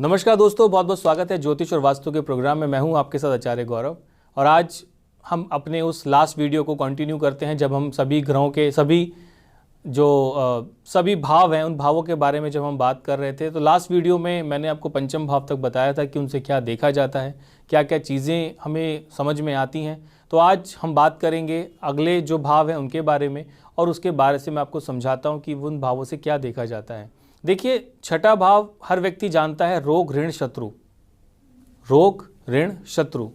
नमस्कार दोस्तों, बहुत बहुत स्वागत है ज्योतिष और वास्तु के प्रोग्राम में। मैं हूं आपके साथ आचार्य गौरव और आज हम अपने उस लास्ट वीडियो को कंटिन्यू करते हैं जब हम सभी ग्रहों के सभी भाव हैं उन भावों के बारे में जब हम बात कर रहे थे। तो लास्ट वीडियो में मैंने आपको पंचम भाव तक बताया था कि उनसे क्या देखा जाता है, क्या क्या चीज़ें हमें समझ में आती हैं। तो आज हम बात करेंगे अगले जो भाव हैं उनके बारे में और उसके बारे से मैं आपको समझाता हूँ कि उन भावों से क्या देखा जाता है। देखिए, छठा भाव हर व्यक्ति जानता है, रोग ऋण शत्रु, रोग ऋण शत्रु,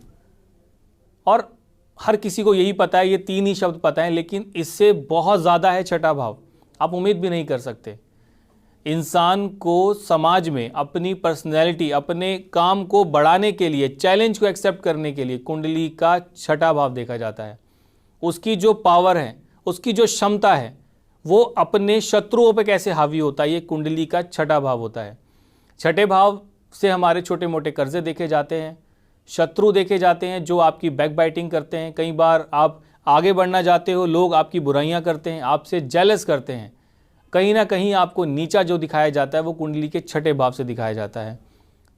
और हर किसी को यही पता है, ये तीन ही शब्द पता है, लेकिन इससे बहुत ज़्यादा है छठा भाव। आप उम्मीद भी नहीं कर सकते। इंसान को समाज में अपनी पर्सनैलिटी, अपने काम को बढ़ाने के लिए, चैलेंज को एक्सेप्ट करने के लिए कुंडली का छठा भाव देखा जाता है। उसकी जो पावर है, उसकी जो क्षमता है, वो अपने शत्रुओं पे कैसे हावी होता है, ये कुंडली का छठा भाव होता है। छठे भाव से हमारे छोटे मोटे कर्जे देखे जाते हैं, शत्रु देखे जाते हैं जो आपकी बैक बाइटिंग करते हैं। कई बार आप आगे बढ़ना चाहते हो, लोग आपकी बुराइयां करते हैं, आपसे जेलस करते हैं। कहीं ना कहीं आपको नीचा जो दिखाया जाता है वो कुंडली के छठे भाव से दिखाया जाता है।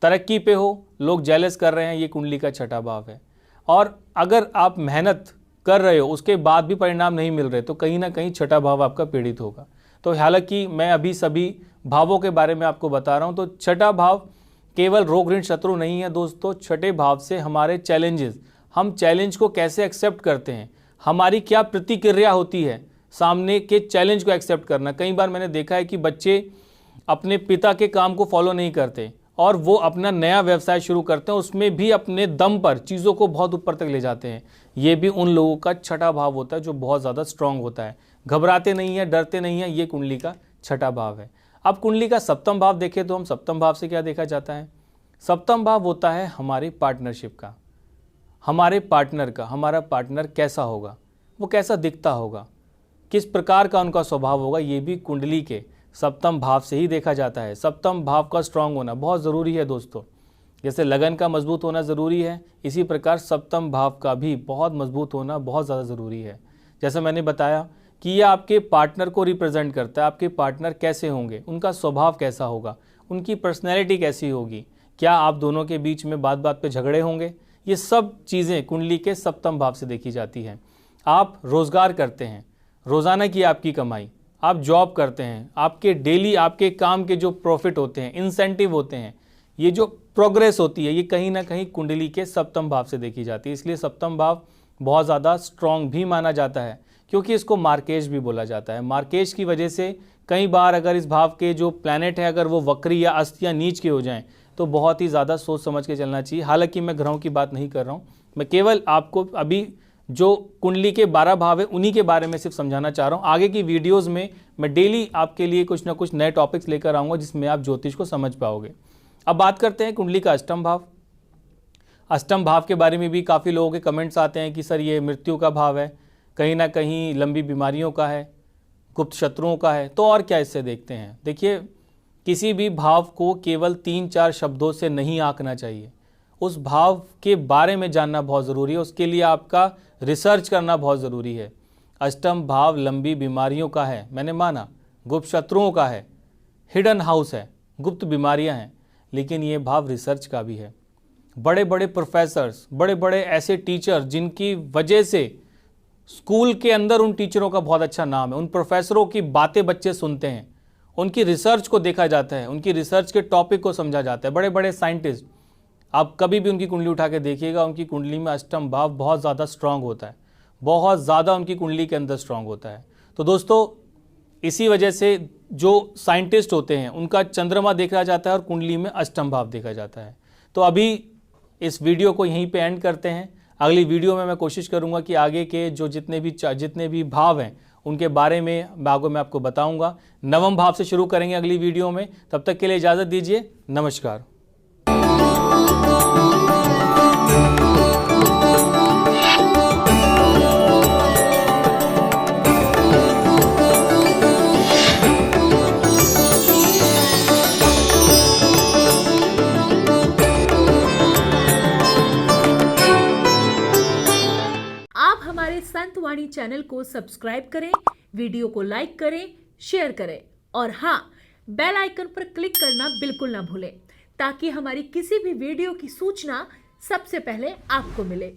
तरक्की पे हो, लोग जेलस कर रहे हैं, ये कुंडली का छठा भाव है। और अगर आप मेहनत कर रहे हो, उसके बाद भी परिणाम नहीं मिल रहे, तो कहीं ना कहीं छठा भाव आपका पीड़ित होगा। तो हालांकि मैं अभी सभी भावों के बारे में आपको बता रहा हूं, तो छठा भाव केवल रोग ऋण शत्रु नहीं है दोस्तों। छठे भाव से हमारे चैलेंजेस, हम चैलेंज को कैसे एक्सेप्ट करते हैं, हमारी क्या प्रतिक्रिया होती है सामने के चैलेंज को एक्सेप्ट करना। कई बार मैंने देखा है कि बच्चे अपने पिता के काम को फॉलो नहीं करते और वो अपना नया व्यवसाय शुरू करते हैं, उसमें भी अपने दम पर चीज़ों को बहुत ऊपर तक ले जाते हैं। ये भी उन लोगों का छठा भाव होता है जो बहुत ज़्यादा स्ट्रांग होता है, घबराते नहीं है, डरते नहीं है। ये कुंडली का छठा भाव है। अब कुंडली का सप्तम भाव देखें तो हम सप्तम भाव से क्या देखा जाता है। सप्तम भाव होता है हमारी पार्टनरशिप का, हमारे पार्टनर का। हमारा पार्टनर कैसा होगा, वो कैसा दिखता होगा, किस प्रकार का उनका स्वभाव होगा, ये भी कुंडली के सप्तम भाव से ही देखा जाता है। सप्तम भाव का स्ट्रांग होना बहुत ज़रूरी है दोस्तों। जैसे लगन का मजबूत होना ज़रूरी है, इसी प्रकार सप्तम भाव का भी बहुत मजबूत होना बहुत ज़्यादा ज़रूरी है। जैसे मैंने बताया कि ये आपके पार्टनर को रिप्रेजेंट करता है। आपके पार्टनर कैसे होंगे, उनका स्वभाव कैसा होगा, उनकी पर्सनैलिटी कैसी होगी, क्या आप दोनों के बीच में बात बात पे झगड़े होंगे, ये सब चीज़ें कुंडली के सप्तम भाव से देखी जाती हैं। आप रोज़गार करते हैं, रोज़ाना की आपकी कमाई, आप जॉब करते हैं, आपके डेली आपके काम के जो प्रॉफिट होते हैं, इंसेंटिव होते हैं, ये जो प्रोग्रेस होती है, ये कहीं ना कहीं कुंडली के सप्तम भाव से देखी जाती है। इसलिए सप्तम भाव बहुत ज़्यादा स्ट्रॉन्ग भी माना जाता है, क्योंकि इसको मार्केश भी बोला जाता है। मार्केश की वजह से कई बार अगर इस भाव के जो प्लैनेट है अगर वो वक्री या अस्त या नीच के हो जाएं तो बहुत ही ज़्यादा सोच समझ के चलना चाहिए। हालांकि मैं ग्रहों की बात नहीं कर रहा हूँ, मैं केवल आपको अभी जो कुंडली के 12 भाव है उन्हीं के बारे में सिर्फ समझाना चाह रहा हूँ। आगे की वीडियोस में मैं डेली आपके लिए कुछ ना कुछ नए टॉपिक्स लेकर आऊँगा जिसमें आप ज्योतिष को समझ पाओगे। अब बात करते हैं कुंडली का अष्टम भाव। अष्टम भाव के बारे में भी काफ़ी लोगों के कमेंट्स आते हैं कि सर ये मृत्यु का भाव है, कहीं ना कहीं लंबी बीमारियों का है, गुप्त शत्रुओं का है, तो और क्या इससे देखते हैं। देखिए, किसी भी भाव को केवल 3-4 शब्दों से नहीं आंकना चाहिए। उस भाव के बारे में जानना बहुत ज़रूरी है, उसके लिए आपका रिसर्च करना बहुत ज़रूरी है। अष्टम भाव लंबी बीमारियों का है, मैंने माना, गुप्त शत्रुओं का है, हिडन हाउस है, गुप्त बीमारियां हैं, लेकिन ये भाव रिसर्च का भी है। बड़े बड़े प्रोफेसर्स, बड़े बड़े ऐसे टीचर जिनकी वजह से स्कूल के अंदर उन टीचरों का बहुत अच्छा नाम है, उन प्रोफेसरों की बातें बच्चे सुनते हैं, उनकी रिसर्च को देखा जाता है, उनकी रिसर्च के टॉपिक को समझा जाता है। बड़े बड़े साइंटिस्ट, आप कभी भी उनकी कुंडली उठा के देखिएगा, उनकी कुंडली में अष्टम भाव बहुत ज़्यादा स्ट्रांग होता है, बहुत ज़्यादा उनकी कुंडली के अंदर स्ट्रांग होता है। तो दोस्तों, इसी वजह से जो साइंटिस्ट होते हैं उनका चंद्रमा देखा जाता है और कुंडली में अष्टम भाव देखा जाता है। तो अभी इस वीडियो को यहीं पे एंड करते हैं। अगली वीडियो में मैं कोशिश करूंगा कि आगे के जो जितने भी भाव हैं उनके बारे में आगे मैं आपको बताऊंगा। नवम भाव से शुरू करेंगे अगली वीडियो में। तब तक के लिए इजाज़त दीजिए, नमस्कार। हमारे संत वाणी चैनल को सब्सक्राइब करें, वीडियो को लाइक करें, शेयर करें और हाँ, बेल आइकन पर क्लिक करना बिल्कुल ना भूलें, ताकि हमारी किसी भी वीडियो की सूचना सबसे पहले आपको मिले।